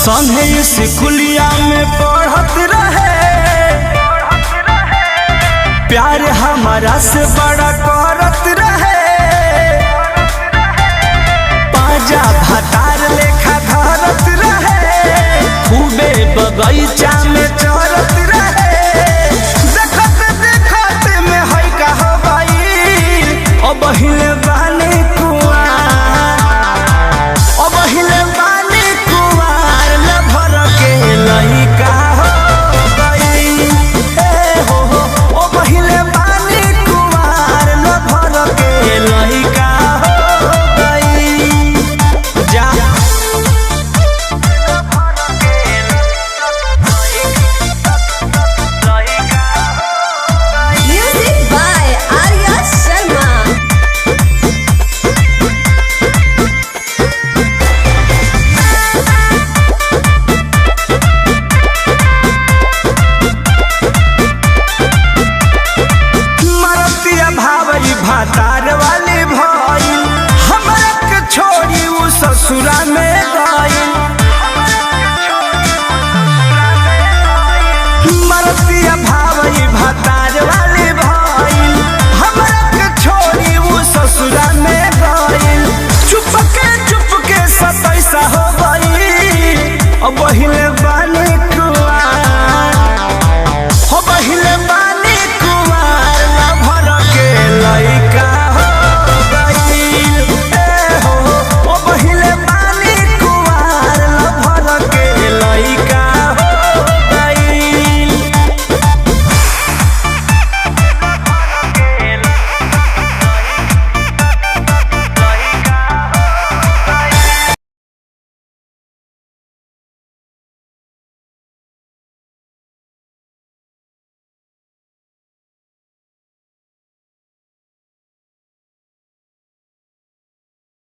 संगे स्कूलिया में पढ़त रहे, प्यार हमारा से बड़ा करत रहे, पाजा भातार लेखा धरत रहे, खूबे बगीचा में चरत रहे। देखत देखत में है का हो गई, अब हिले बानी कुआर, अब हिले बानी कुआर, लभर के लइका हो गई। हो अब हिले बानी कुआर, लभर के लइका हो गई। जा Music by Arya Sharma. मरतिया भावई भातार वाली भई, हमरा के छोड़ी उ ससुरा में गई। मरतिया भावई भातार वाली भई, हमरा के छोड़ी उ ससुरा में गई। चुपके चुपके सतैसा हो गई, अब हिले